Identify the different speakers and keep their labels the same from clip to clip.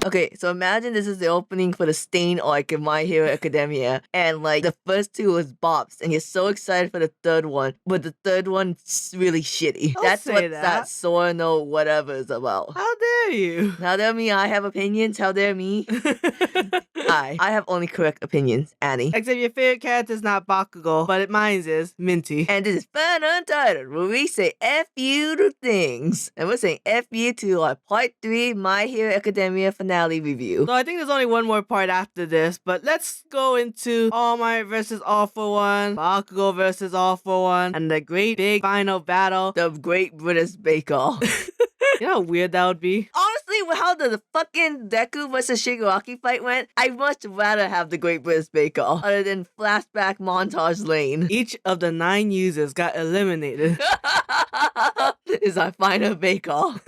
Speaker 1: Okay, so imagine this is the opening for the Stain arc in My Hero Academia, and like the first two was bops, and you're so excited for the third one, but the third one's really shitty.
Speaker 2: Don't
Speaker 1: That's
Speaker 2: say
Speaker 1: what
Speaker 2: that.
Speaker 1: that Sora no whatever is about.
Speaker 2: How dare you?
Speaker 1: How dare me? I have opinions. How dare me? I have only correct opinions, Annie.
Speaker 2: Except your favorite character is not Bakugo, but mine is Minty.
Speaker 1: And this is FunUntitled, where we say F you to things. And we're saying F you to our Part 3 My Hero Academia finale review.
Speaker 2: So I think there's only one more part after this, but let's go into All Might versus All for One, Bakugo versus All for One, and the great big final battle.
Speaker 1: The Great British Bake Off.
Speaker 2: You know how weird that would be?
Speaker 1: Honestly, with how the fucking Deku versus Shigaraki fight went, I'd much rather have the Great British Bake Off other than flashback montage lane.
Speaker 2: Each of the 9 users got eliminated.
Speaker 1: Is our final Bake Off.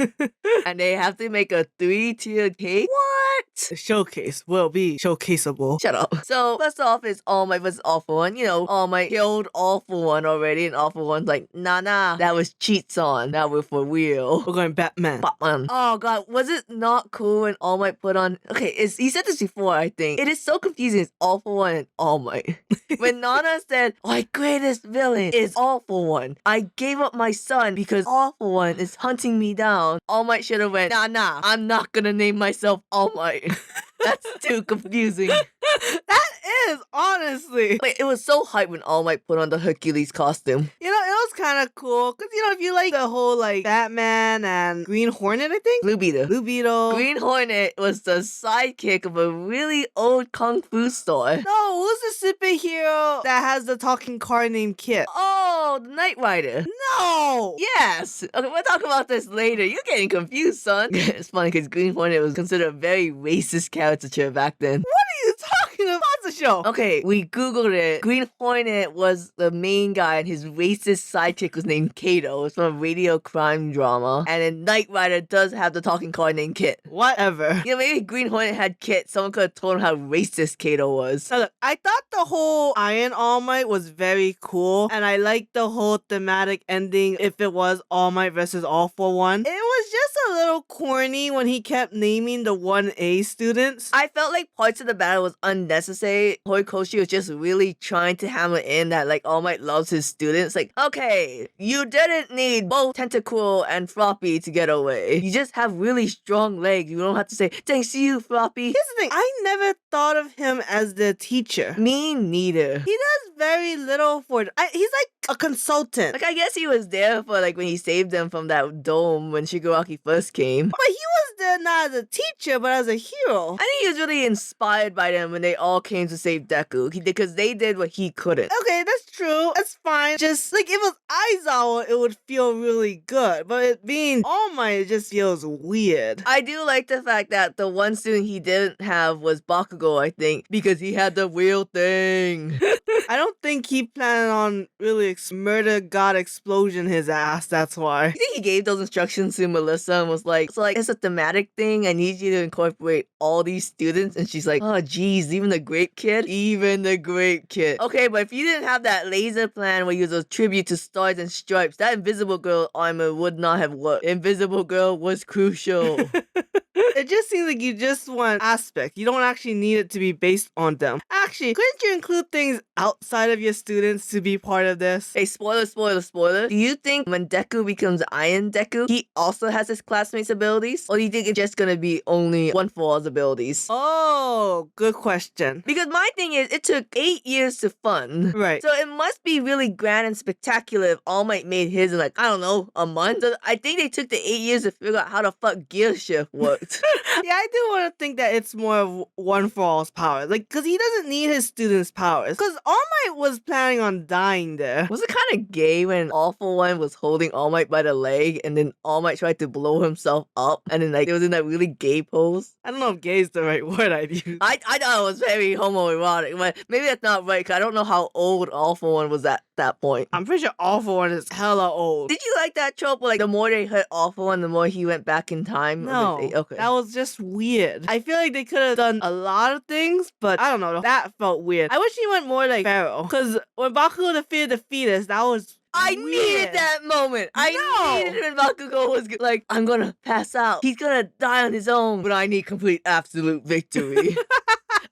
Speaker 1: And they have to make a 3-tiered cake? What?
Speaker 2: The showcase will be showcaseable.
Speaker 1: Shut up. So, first off is All Might versus All for One. You know, All Might killed All for One already, and All for One's like, nah, that was cheats on. That was for real.
Speaker 2: We're going Batman.
Speaker 1: Oh god, was it not cool when All Might put on... Okay, he said this before, I think. It is so confusing. It's All for One and All Might. When Nana said, my greatest villain is All for One. I gave up my son because All for One is hunting me down. All Might should have went, nah, I'm not gonna name myself All Might. That's too confusing.
Speaker 2: That is, honestly.
Speaker 1: Wait, it was so hype when All Might put on the Hercules costume.
Speaker 2: You know, it was kind of cool. Because, you know, if you like the whole, like, Batman and Green Hornet, I think?
Speaker 1: Blue Beetle. Green Hornet was the sidekick of a really old kung fu star.
Speaker 2: No, who's the superhero that has the talking car named Kit?
Speaker 1: Oh, the Knight Rider.
Speaker 2: No!
Speaker 1: Yes. Okay, we'll talk about this later. You're getting confused, son. It's funny because Green Hornet was considered a very racist caricature back then.
Speaker 2: What are you talking about? The show.
Speaker 1: Okay, we googled it. Green Hornet was the main guy, and his racist sidekick was named Kato. It's from a radio crime drama. And then Knight Rider does have the talking car named Kit.
Speaker 2: Whatever.
Speaker 1: Yeah, maybe Green Hornet had Kit. Someone could have told him how racist Kato was.
Speaker 2: Now look, I thought the whole Iron All Might was very cool, and I liked the whole thematic ending if it was All Might versus All for One. It was just a little corny when he kept naming the 1A students.
Speaker 1: I felt like parts of the battle was unnecessary. Horikoshi was just really trying to hammer in that like All Might loves his students. Like, okay, you didn't need both Tentacool and Floppy to get away. You just have really strong legs. You don't have to say, thanks to you, Floppy.
Speaker 2: Here's the thing, I never thought of him as the teacher.
Speaker 1: Me neither.
Speaker 2: He does very little for he's like a consultant.
Speaker 1: Like, I guess he was there for like when he saved them from that dome when Shigaraki first came.
Speaker 2: But he was there not as a teacher, but as a hero.
Speaker 1: I think he was really inspired by them when they all came to save Deku because they did what he couldn't.
Speaker 2: Okay, that's true. That's fine. Just like if it was Aizawa, it would feel really good. But it being All Might, it just feels weird.
Speaker 1: I do like the fact that the one student he didn't have was Bakugo, I think, because he had the real thing.
Speaker 2: I don't think he planned on really murder god explosion his ass, that's why.
Speaker 1: I think he gave those instructions to Melissa and was like, so like, it's a thematic thing, I need you to incorporate all these students, and she's like, oh geez, even the great kid? Even the great kid. Okay, but if you didn't have that laser plan where you was a tribute to Stars and Stripes, that Invisible Girl armor would not have worked. Invisible Girl was crucial.
Speaker 2: It just seems like you just want aspect. You don't actually need it to be based on them. Actually, couldn't you include things outside of your students to be part of this?
Speaker 1: Hey, spoiler. Do you think when Deku becomes Iron Deku, he also has his classmates' abilities? Or do you think it's just gonna be only One for All's abilities?
Speaker 2: Oh, good question.
Speaker 1: Because my thing is, it took 8 years to fund.
Speaker 2: Right.
Speaker 1: So it must be really grand and spectacular if All Might made his in like, I don't know, a month? So I think they took the 8 years to figure out how the fuck Gear Shift worked.
Speaker 2: Yeah, I do want to think that it's more of One for All's powers. Like, because he doesn't need his students' powers. Because All Might was planning on dying there.
Speaker 1: Was it kind of gay when All for One was holding All Might by the leg and then All Might tried to blow himself up and then like it was in that really gay pose?
Speaker 2: I don't know if gay is the right word I'd use.
Speaker 1: I thought it was very homoerotic, but maybe that's not right because I don't know how old All for One was at that point.
Speaker 2: I'm pretty sure All for One is hella old.
Speaker 1: Did you like that trope where like the more they hurt All for One, the more he went back in time?
Speaker 2: No,
Speaker 1: okay.
Speaker 2: that was just weird. I feel like they could have done a lot of things, but I don't know. That felt weird. I wish he went more like Pharaoh. Because when Bakugo defeated the fetus, that was
Speaker 1: I
Speaker 2: weird.
Speaker 1: needed that moment. I needed when Bakugo was like, I'm gonna pass out. He's gonna die on his own, but I need complete absolute victory.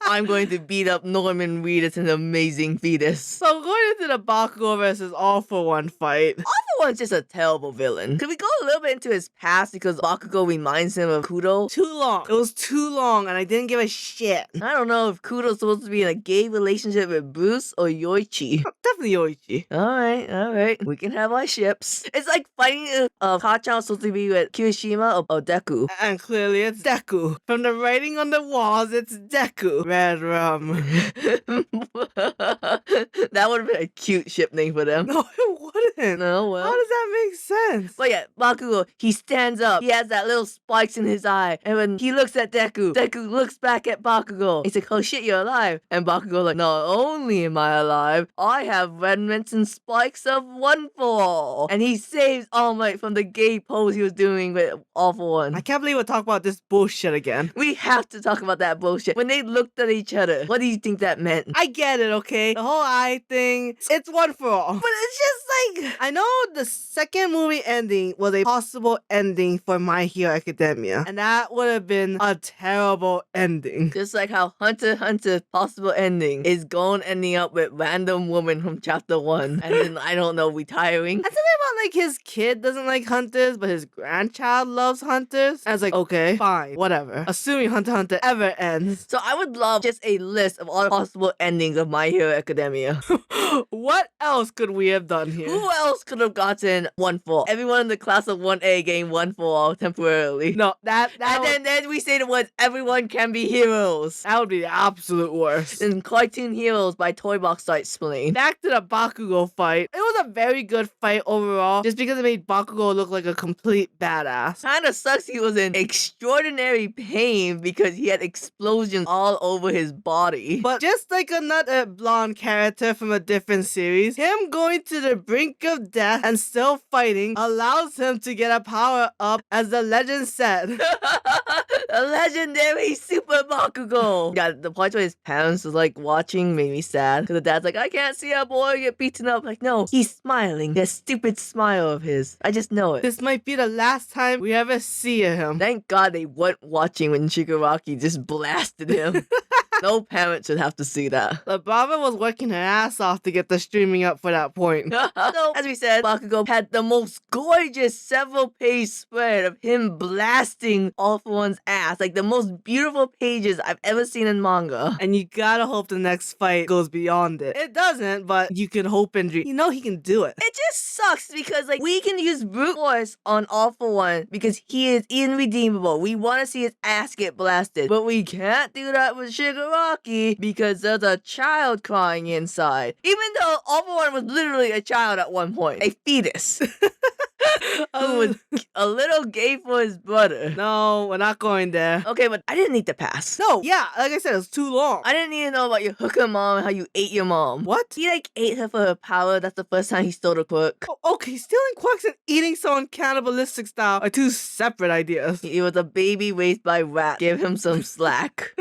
Speaker 1: I'm going to beat up Norman Reedus, an amazing fetus.
Speaker 2: So going into the Bakugo versus All for One fight.
Speaker 1: All for One's just a terrible villain. Could we go a little bit into his past because Bakugo reminds him of Kudo?
Speaker 2: Too long. It was too long and I didn't give a shit.
Speaker 1: I don't know if Kudo's supposed to be in a gay relationship with Bruce or Yoichi.
Speaker 2: Definitely Yoichi.
Speaker 1: Alright. We can have our ships. It's like fighting if Kachan's supposed to be with Kirishima or Deku.
Speaker 2: And clearly it's Deku. From the writing on the walls, it's Deku. Red rum.
Speaker 1: That would have been a cute ship name for them.
Speaker 2: No, it wouldn't.
Speaker 1: No, well.
Speaker 2: How does that make sense?
Speaker 1: But yeah, Bakugo, he stands up. He has that little spikes in his eye. And when he looks at Deku, Deku looks back at Bakugo. He's like, oh shit, you're alive. And Bakugo like, not only am I alive, I have remnants and spikes of one for all. And he saves All Might from the gay pose he was doing with All for One.
Speaker 2: I can't believe we're talking about this bullshit again.
Speaker 1: We have to talk about that bullshit. When they looked at each other, what do you think that meant?
Speaker 2: I get it, okay? The whole eye thing, it's one for all. But it's just like, I know the second movie ending was a possible ending for My Hero Academia. And that would have been a terrible ending.
Speaker 1: Just like how Hunter x Hunter's possible ending is Gon ending up with random woman from chapter 1. And then, I don't know, retiring.
Speaker 2: And something about like his kid doesn't like hunters, but his grandchild loves hunters. And it's like, okay, fine, whatever. Assuming Hunter x Hunter ever ends.
Speaker 1: So I would love just a list of all the possible endings of My Hero Academia.
Speaker 2: What else could we have done here?
Speaker 1: Who else could have gotten 1 for all? Everyone in the class of 1A getting 1 for all temporarily.
Speaker 2: No,
Speaker 1: And then we say the words, everyone can be heroes.
Speaker 2: that would be the absolute worst.
Speaker 1: And Cartoon Heroes by Toy Box starts playing.
Speaker 2: Back to the Bakugo fight. It was a very good fight overall, just because it made Bakugo look like a complete badass.
Speaker 1: Kinda sucks he was in extraordinary pain because he had explosions all over his body.
Speaker 2: But just like another blonde character from a different series, him going to the brink of death and still fighting allows him to get a power up, as the legend said.
Speaker 1: A legendary Super Bakugo! Yeah, the part where his parents was like watching made me sad. Because the dad's like, I can't see a boy get beaten up. Like, no, he's smiling. That stupid smile of his. I just know it.
Speaker 2: This might be the last time we ever see him.
Speaker 1: Thank God they weren't watching when Shigaraki just blasted him. No parent should have to see that.
Speaker 2: The Baba was working her ass off to get the streaming up for that point.
Speaker 1: So, as we said, Bakugo had the most gorgeous several-page spread of him blasting All for One's ass. Like, the most beautiful pages I've ever seen in manga.
Speaker 2: And you gotta hope the next fight goes beyond it. It doesn't, but you can hope and dream. You know he can do it.
Speaker 1: It just sucks because, like, we can use brute force on All for One because he is irredeemable. We want to see his ass get blasted. But we can't do that with Shigaraki because there's a child crying inside. Even though All for One was literally a child at one point. A fetus. Who was a little gay for his brother.
Speaker 2: No, we're not going there.
Speaker 1: Okay, but I didn't need to pass.
Speaker 2: No, yeah, like I said, it was too long.
Speaker 1: I didn't need to know about your hooker mom and how you ate your mom.
Speaker 2: What?
Speaker 1: He like ate her for her power. That's the first time he stole the quirk.
Speaker 2: Oh, okay, stealing quirks and eating someone cannibalistic style are two separate ideas.
Speaker 1: He was a baby raised by rats. Give him some slack.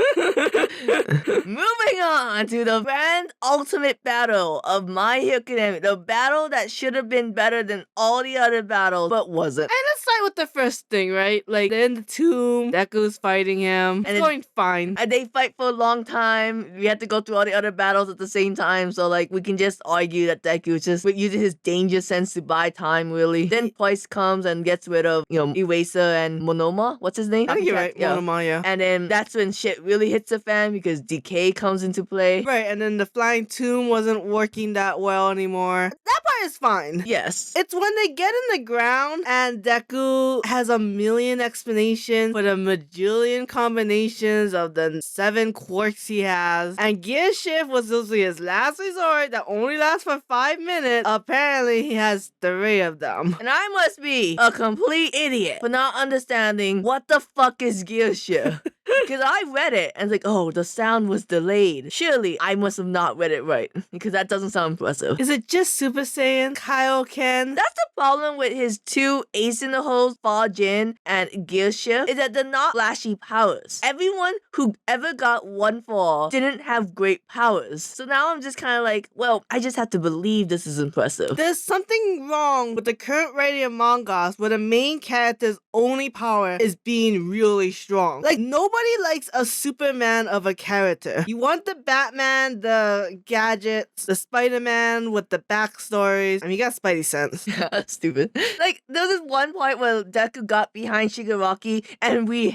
Speaker 1: Moving on to the grand ultimate battle of My Hero Academia. The battle that should have been better than all the other battles, but wasn't.
Speaker 2: And let's start with the first thing, right? Like, they're in the tomb, Deku's fighting him. It's going fine.
Speaker 1: And they fight for a long time. We had to go through all the other battles at the same time, so like we can just argue that Deku just using his danger sense to buy time, really. Then Twice comes and gets rid of, Eraser and Monoma. What's his name?
Speaker 2: I think you're right, Monoma, yeah.
Speaker 1: And then that's when shit really hits the fan because Decay comes into play.
Speaker 2: Right, and then the flying tomb wasn't working that well anymore. That part is fine.
Speaker 1: Yes.
Speaker 2: It's when they get in the ground and Deku has a million explanations for the majillion combinations of the 7 quirks he has. And Gear Shift was usually his last resort that only lasts for 5 minutes. Apparently, he has 3 of them.
Speaker 1: And I must be a complete idiot for not understanding what the fuck is Gear Shift. Because I read it and it's like, oh, the sound was delayed. Surely I must have not read it right because that doesn't sound impressive.
Speaker 2: Is it just Super Saiyan, Kaioken?
Speaker 1: That's the problem with his two Ace in the Holes, Fall Jin, and Gear Shift, is that they're not flashy powers. Everyone who ever got one fall didn't have great powers. So now I'm just kind of like, well, I just have to believe this is impressive.
Speaker 2: There's something wrong with the current writing of mangas where the main character's only power is being really strong. Like, nobody likes a Superman of a character. You want the Batman, the gadgets, the Spider-Man with the backstories. I mean, you got Spidey sense.
Speaker 1: Yeah, that's stupid. Like, there was this one point where Deku got behind Shigaraki, and we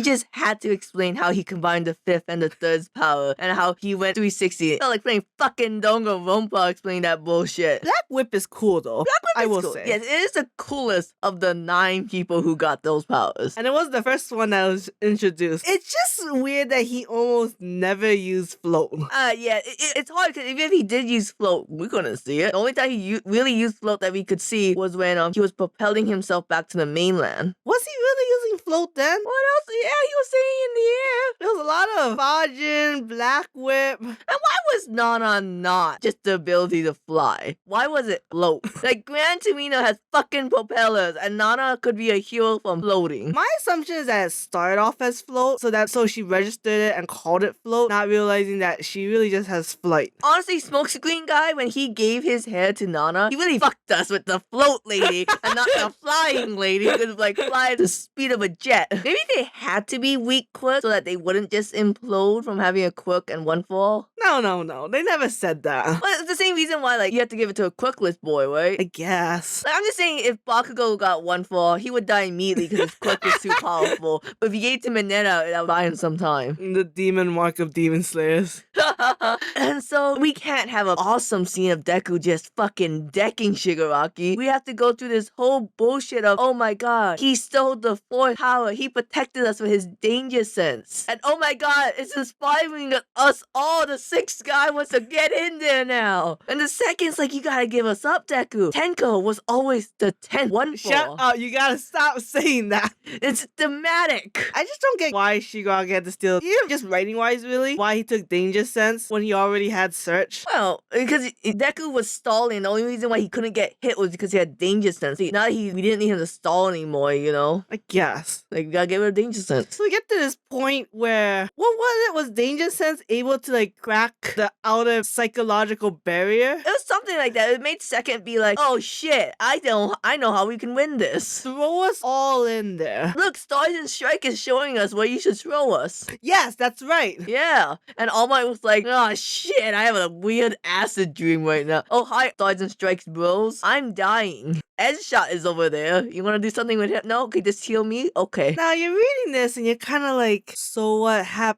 Speaker 1: just had to explain how he combined the fifth and the third's power, and how he went 360. It felt like playing fucking Danganronpa explaining that bullshit.
Speaker 2: Black Whip is cool though.
Speaker 1: Black Whip
Speaker 2: I
Speaker 1: is
Speaker 2: will
Speaker 1: cool.
Speaker 2: say.
Speaker 1: Yes, it is the coolest of the 9 people who got those powers.
Speaker 2: And it was the first one that was introduced. It's just weird that he almost never used float.
Speaker 1: Yeah, it's hard because even if he did use float, we couldn't see it. The only time he really used float that we could see was when he was propelling himself back to the mainland.
Speaker 2: Was he really using float then?
Speaker 1: What else? Yeah, he was staying in the air.
Speaker 2: There was a lot of Fajin, Black Whip.
Speaker 1: And why was Nana not just the ability to fly? Why was it float? Like, Gran Torino has fucking propellers, and Nana could be a hero from floating.
Speaker 2: My assumption is that it started off as float, so she registered it and called it float, not realizing that she really just has flight.
Speaker 1: Honestly, Smokescreen guy, when he gave his hair to Nana, he really fucked us with the float lady and not the flying lady who could like fly at the speed of a jet. Maybe they had to be weak quirks so that they wouldn't just implode from having a quirk and one fall.
Speaker 2: No. They never said that.
Speaker 1: Well, it's the same reason why like you have to give it to a quirkless boy, right?
Speaker 2: I guess.
Speaker 1: Like, I'm just saying, if Bakugo got one fall, he would die immediately because his quirk was too powerful. But if you gave it to Mineta, that would buy him some time.
Speaker 2: The demon mark of demon slayers.
Speaker 1: And so we can't have an awesome scene of Deku just fucking decking Shigaraki. We have to go through this whole bullshit of, oh my god, he stole the fourth power. He protected us with his danger sense. And oh my god, it's inspiring us all. The sixth guy wants to get in there now. And the second's like, you gotta give us up, Deku. Tenko was always the 10th one for.
Speaker 2: Shut up, you gotta stop saying that.
Speaker 1: It's thematic.
Speaker 2: I just don't get why Shigaraki had to steal, even just writing-wise really, why he took danger sense when he already had search.
Speaker 1: Well, because Deku was stalling. The only reason why he couldn't get hit was because he had danger sense. See, now we didn't need him to stall anymore, you know?
Speaker 2: I guess.
Speaker 1: Like, you gotta get rid of danger sense.
Speaker 2: So we get to this point where, what was it? Was danger sense able to like crack the outer psychological barrier?
Speaker 1: It was something like that. It made Second be like, oh shit, I know how we can win this.
Speaker 2: Throw us all in there.
Speaker 1: Look, Stars and Strike is showing us where you should throw us.
Speaker 2: Yes, that's right.
Speaker 1: Yeah. And All Might was like, oh shit, I have a weird acid dream right now. Oh hi, Stars and Strikes bros. I'm dying. Edgeshot is over there. You wanna do something with him? No? Okay, just heal me? Okay.
Speaker 2: Now you're reading this and you're kind of like, so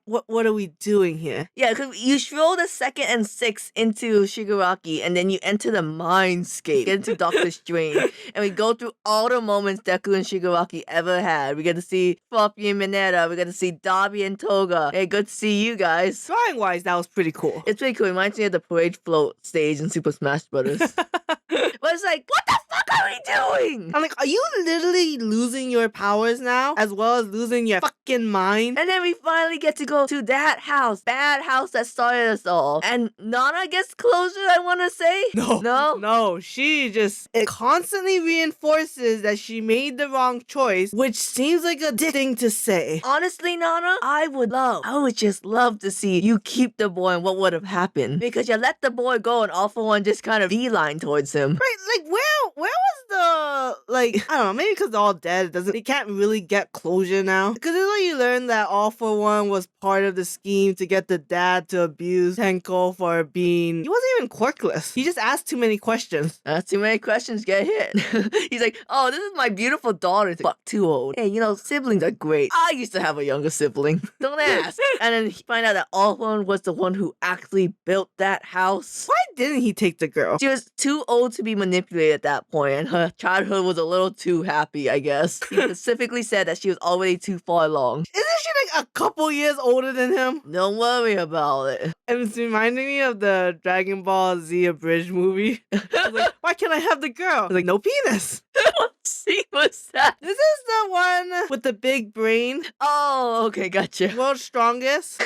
Speaker 2: what are we doing here?
Speaker 1: Yeah, because you throw the second and sixth into Shigaraki, and then you enter the mindscape, get into Doctor Strange, and we go through all the moments Deku and Shigaraki ever had. We get to see Fluffy and Mineta, we get to see Dabi and Toga. Hey, good to see you guys.
Speaker 2: Drawing wise, that was pretty cool.
Speaker 1: It's pretty cool. It reminds me of the parade float stage in Super Smash Brothers. But it's like, what the fuck are we doing?
Speaker 2: I'm like, are you literally losing your powers now? As well as losing your fucking mind?
Speaker 1: And then we finally get to go to that house, bad house that started us all. And Nana gets closure, I want to say.
Speaker 2: No, she just, it constantly reinforces that she made the wrong choice, which seems like a dick thing to say.
Speaker 1: Honestly, Nana, I would just love to see you keep the boy and what would have happened. Because you let the boy go and All For One just kind of beeline towards him.
Speaker 2: Right, like where was the, like, I don't know, maybe because they're all dead, they can't really get closure now. Because it's like you learn that All For One was part of the scheme to get the dad to abuse Tenko for being, he wasn't even quirkless. He just asked too many questions.
Speaker 1: That's too many questions get hit. He's like, oh, this is my beautiful daughter. Fuck, too old. Hey, siblings are great. I used to have a younger sibling. Don't ask. And then he find out that All For One was the one who actually built that house.
Speaker 2: Why didn't he take the girl?
Speaker 1: She was too old to be manipulated at that point, and her childhood was a little too happy, I guess. He specifically said that she was already too far along.
Speaker 2: Isn't she like a couple years older than him?
Speaker 1: Don't worry about it.
Speaker 2: And it's reminding me of the Dragon Ball Z Abridged movie. I was like, why can't I have the girl? I was like, no penis.
Speaker 1: What? scene was that?
Speaker 2: This is the one with the big brain.
Speaker 1: Oh, okay, gotcha.
Speaker 2: World's strongest.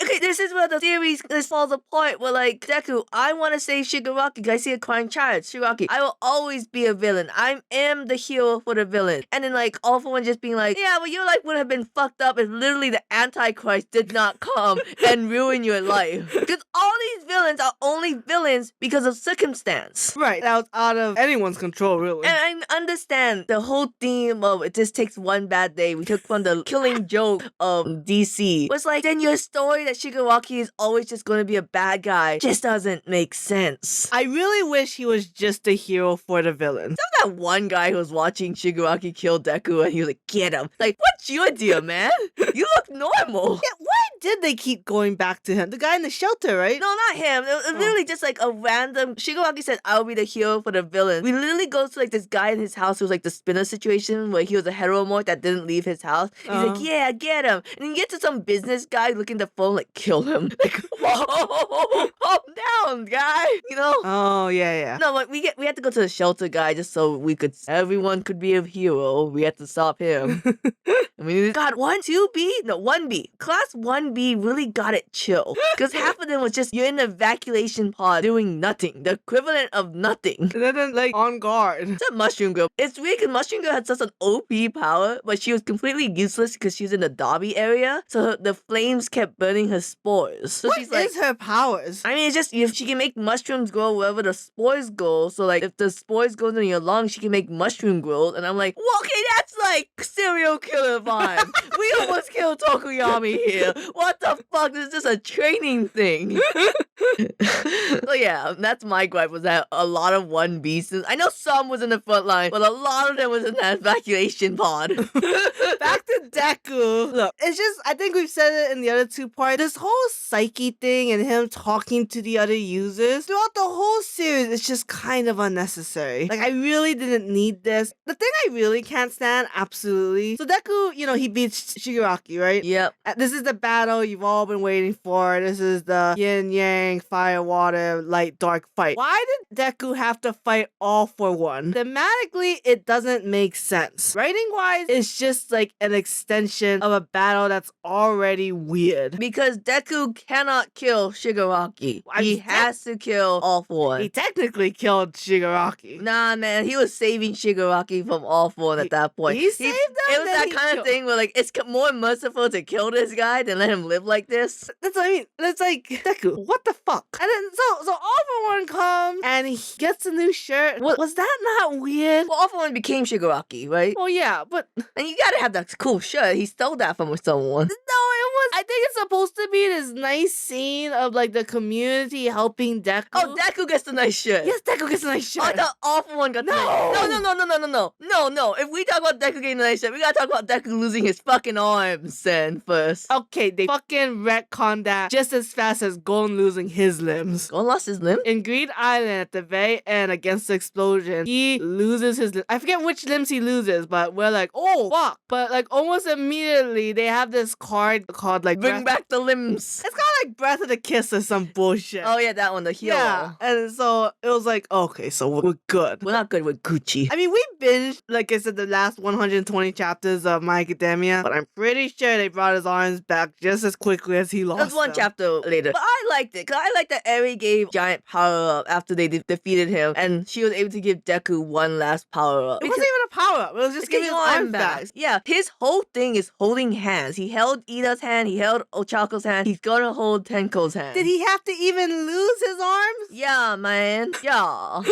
Speaker 1: Okay, this is where the series falls apart. Where like Deku, I want to save Shigaraki. I see a crying child. Shigaraki, I will always be a villain. I am the hero for the villain. And then like All for One just being like, yeah, well your life would have been fucked up if literally the Antichrist did not come and ruin your life. Because all these villains are only villains because of circumstance.
Speaker 2: Right, that was out of anyone's control, really.
Speaker 1: And I understand the whole theme of it just takes one bad day. We took from the Killing Joke of DC. Was like, then your story that Shigaraki is always just going to be a bad guy just doesn't make sense.
Speaker 2: I really wish he was just a hero for the villains.
Speaker 1: That one guy who was watching Shigaraki kill Deku and he was like, get him. Like, what's your deal, man? You look normal.
Speaker 2: Yeah, why did they keep going back to him? The guy in the shelter, right?
Speaker 1: No, not him. It was literally just like a random. Shigaraki said, I'll be the hero for the villain. We literally go to like this guy in his house who was like the spinner situation where he was a heteromorph that didn't leave his house. He's like, yeah, get him. And then you get to some business guy looking at the phone, like, kill him. Like, whoa, calm down, guy. You know?
Speaker 2: Oh, yeah.
Speaker 1: No, but we had to go to the shelter guy just so everyone could be a hero. We had to stop him. I mean, God, 1B. Class 1B really got it chill. Because half of them was just, you're in the evacuation pod doing nothing. The equivalent of nothing.
Speaker 2: And then like on guard.
Speaker 1: It's a Mushroom Girl. It's weird because Mushroom Girl had such an OP power, but she was completely useless because she was in the Dobby area. So the flames kept burning her spores. So
Speaker 2: What
Speaker 1: she's like,
Speaker 2: is her powers?
Speaker 1: I mean, it's just if she can make mushrooms grow wherever the spores go. So like, if the spores go into your lungs, she can make mushroom growth. And I'm like, well, okay, that's like serial killer vibe. We almost killed Tokuyami here. What the fuck? This is just a training thing. So yeah, that's my gripe, was that a lot of 1B students. I know some was in the front line, but a lot of them was in that evacuation pod.
Speaker 2: Back to Deku. Look, it's just, I think we've said it in the other two parts. This whole psyche thing and him talking to the other users throughout the whole series, it's just kind of unnecessary. Like, I really didn't need this. The thing I really can't stand, absolutely. So Deku, he beats Shigaraki, right?
Speaker 1: Yep.
Speaker 2: This is the battle you've all been waiting for. This is the yin yang, fire, water, light, dark fight. Why did Deku have to fight All for One? Thematically, it doesn't make sense. Writing wise, it's just like an extension of a battle that's already weird.
Speaker 1: Because Deku cannot kill Shigaraki. He has to kill All for One.
Speaker 2: He technically killed Shigaraki.
Speaker 1: Nah, man, he was saving Shigaraki from All for One at that point.
Speaker 2: He saved him.
Speaker 1: It was that kind of thing where like it's more merciful to kill this guy than let him live like this.
Speaker 2: That's what I mean. It's like, Deku, what the fuck? And then so All for One comes and he gets a new shirt. Was that not weird?
Speaker 1: Well, All for One became Shigaraki, right?
Speaker 2: Oh yeah, but
Speaker 1: And you gotta have that cool shirt. He stole that from someone.
Speaker 2: no, it was. I think it's supposed to be this nice scene of like the community helping Deku.
Speaker 1: Oh, Deku gets the nice shirt.
Speaker 2: Yes, Deku gets a nice shirt.
Speaker 1: I thought All for One got the nice. No. If we talk about Deku getting the nice shirt, we gotta talk about Deku losing his fucking arms then first.
Speaker 2: Okay, they fucking retconned that just as fast as Gon losing his limbs.
Speaker 1: Gon lost his limb?
Speaker 2: In Green Island at the very end against the explosion, he loses his limbs. I forget which limbs he loses, but we're like, oh, fuck. But like almost immediately, they have this card called like
Speaker 1: Bring back the limbs.
Speaker 2: It's called like Breath of the Kiss or some bullshit.
Speaker 1: Oh yeah, that one, the hero.
Speaker 2: Yeah, and so it was like, okay, so we're good.
Speaker 1: We're not good with Gucci.
Speaker 2: I mean, we binged, like I said, the last 120 chapters of My Academia, but I'm pretty sure they brought his arms back just as quickly as he lost
Speaker 1: That's one
Speaker 2: them.
Speaker 1: chapter later. But I liked it, because I liked that Eri gave giant power up after they defeated him, and she was able to give Deku one last power up.
Speaker 2: It wasn't even a power up. It was just giving his arms back.
Speaker 1: Yeah, his whole thing is holding hands. He held Ida's hand, he held Ochako's hand, he's gonna hold Tenko's hand.
Speaker 2: Did he have to even lose his arms?
Speaker 1: Yeah, man. Yeah.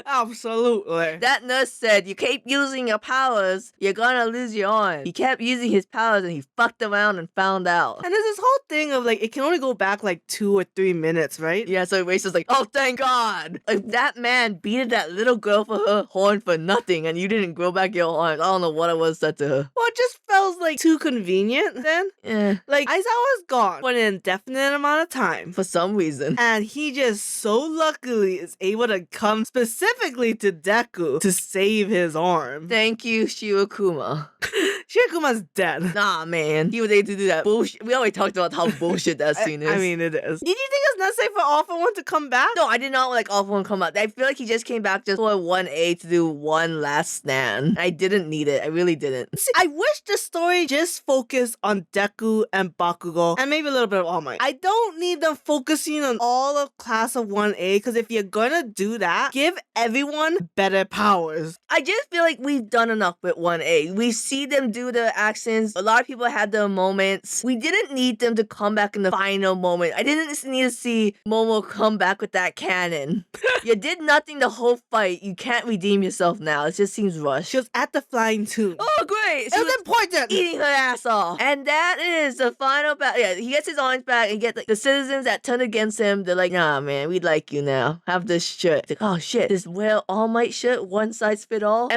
Speaker 2: Absolutely.
Speaker 1: That nurse said, you keep using your powers, you're gonna lose your arm. He kept using his powers and he fucked around and found out.
Speaker 2: And there's this whole thing of like, it can only go back like 2 or 3 minutes, right?
Speaker 1: Yeah, so Eraser's like, oh, thank God. Like, that man beat that little girl for her horn for nothing and you didn't grow back your arms. I don't know what it was said to her.
Speaker 2: Well, it just felt like too convenient then.
Speaker 1: Yeah.
Speaker 2: Like, Aizawa was gone for an indefinite amount of time.
Speaker 1: For some reason.
Speaker 2: And he just so luckily is able to come specifically to Deku to save his arm.
Speaker 1: Thank you, Shirokuma.
Speaker 2: Shirakuma's dead.
Speaker 1: Nah, man. He was able to do that bullshit. We already talked about how bullshit that scene is.
Speaker 2: I mean, it is. Did you think it's necessary for All for One to come back?
Speaker 1: No, I did not like All for One come out. I feel like he just came back just for 1A to do one last stand. I didn't need it. I really didn't.
Speaker 2: See, I wish the story just focused on Deku and Bakugo and maybe a little bit of All Might. I don't need them focusing on all of class of 1A because if you're gonna do that, give everyone better powers.
Speaker 1: I just feel like we've done enough with 1A. We see them do the actions. A lot of people had their moments. We didn't need them to come back in the final moment. I didn't need to see Momo come back with that cannon. You did nothing the whole fight. You can't redeem yourself now. It just seems rushed.
Speaker 2: She was at the flying tomb.
Speaker 1: Oh, great.
Speaker 2: It was important.
Speaker 1: Eating her ass off. And that is the final battle. Yeah, he gets his arms back and get the citizens that turn against him. They're like, nah, man, we like you now. Have this shirt. It's like, oh, shit. This wear All Might shirt, one size fit all.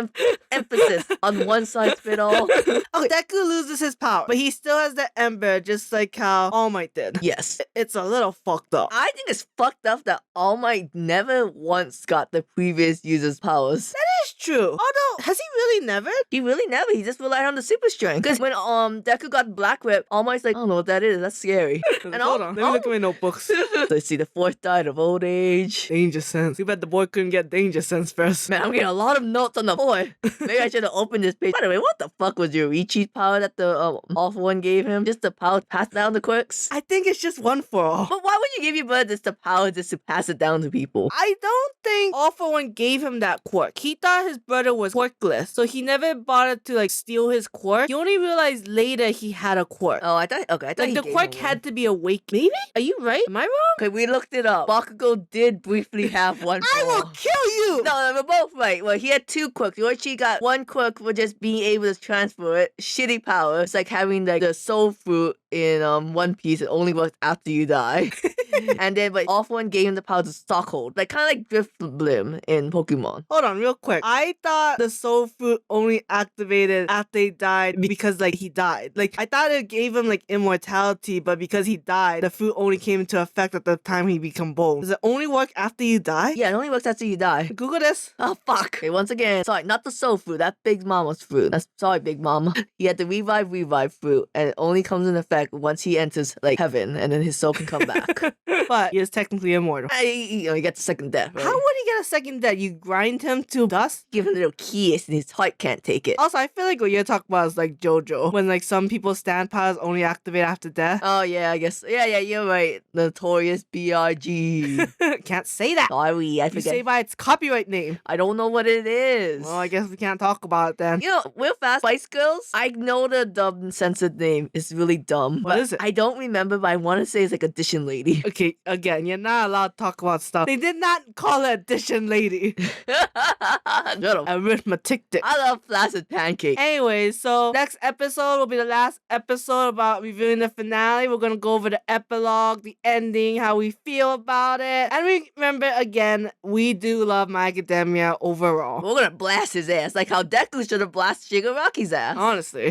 Speaker 1: Emphasis on one size fit all.
Speaker 2: Okay, Deku loses his power, but he still has the Ember, just like how All Might did.
Speaker 1: Yes.
Speaker 2: It's a little fucked up.
Speaker 1: I think it's fucked up that All Might never once got the previous user's powers.
Speaker 2: That is true. Although, has he really never?
Speaker 1: He really never. He just relied on the super strength. Because when Deku got Black Whip, All Might's like, I don't know what that is. That's scary.
Speaker 2: And hold on, let me look at my notebooks.
Speaker 1: Let's see, the fourth died of old age.
Speaker 2: Danger sense. Too bad the boy couldn't get danger sense first.
Speaker 1: Man, I'm getting a lot of notes on the boy. Maybe I should have opened this page. By the way, what the fuck was Yorichi's power that the All for One gave him? Just the power to pass down the quirks?
Speaker 2: I think it's just one for all.
Speaker 1: But why would you give your brother just the power just to pass it down to people?
Speaker 2: I don't think All for One gave him that quirk. He thought his brother was quirkless, so he never bothered to like steal his quirk. He only realized later he had a quirk.
Speaker 1: Oh, I thought
Speaker 2: Like
Speaker 1: he
Speaker 2: the
Speaker 1: gave
Speaker 2: quirk
Speaker 1: him
Speaker 2: had
Speaker 1: one.
Speaker 2: to be awake. Maybe? Are you right? Am I wrong?
Speaker 1: Okay, we looked it up. Bakugo did briefly have one
Speaker 2: I
Speaker 1: power.
Speaker 2: will kill you!
Speaker 1: No, we're both right. Well, he had two quirks. Yoichi got one quirk for just being able to transfer it. Shitty power. It's like having like the soul fruit in One Piece. It only works after you die. And then, but All for One gave him the power to stockhold. Like, kind of like Drifblim in Pokemon.
Speaker 2: Hold on, real quick. I thought the soul fruit only activated after he died because, like, he died. Like, I thought it gave him, like, immortality, but because he died, the fruit only came into effect at the time he become bone. Does it only work after you die?
Speaker 1: Yeah, it only works after you die.
Speaker 2: Google this.
Speaker 1: Oh, fuck. Okay, once again, sorry, not the soul fruit. That's Big Mama's fruit. Sorry, Big Mama. He had the revive fruit, and it only comes in effect once he enters, like, heaven, and then his soul can come back.
Speaker 2: But he is technically immortal.
Speaker 1: He gets a second death, right?
Speaker 2: How would he get a second death? You grind him to dust?
Speaker 1: Give him a little keys, and his heart can't take it.
Speaker 2: Also, I feel like what you're talking about is like JoJo, when like some people's stand powers only activate after death.
Speaker 1: Oh, yeah, I guess. Yeah, you're right. Notorious B.I.G.
Speaker 2: Can't say that.
Speaker 1: Sorry, I
Speaker 2: You
Speaker 1: forget.
Speaker 2: say by its copyright name.
Speaker 1: I don't know what it is.
Speaker 2: Well, I guess we can't talk about it then.
Speaker 1: You know, real fast, Spice Girls, I know the dubbed censored name is really dumb.
Speaker 2: What
Speaker 1: but
Speaker 2: is it?
Speaker 1: I don't remember, but I want to say it's like Addition Lady.
Speaker 2: Okay, again, you're not allowed to talk about stuff. They did not call her Addition Lady.
Speaker 1: Shut up.
Speaker 2: Arithmetic.
Speaker 1: I love flaccid pancake.
Speaker 2: Anyways, so next episode will be the last episode about reviewing the finale. We're gonna go over the epilogue, the ending, how we feel about it. And remember, again, we do love My Academia overall.
Speaker 1: We're gonna blast his ass, like how Deku should have blasted Shigaraki's ass.
Speaker 2: Honestly.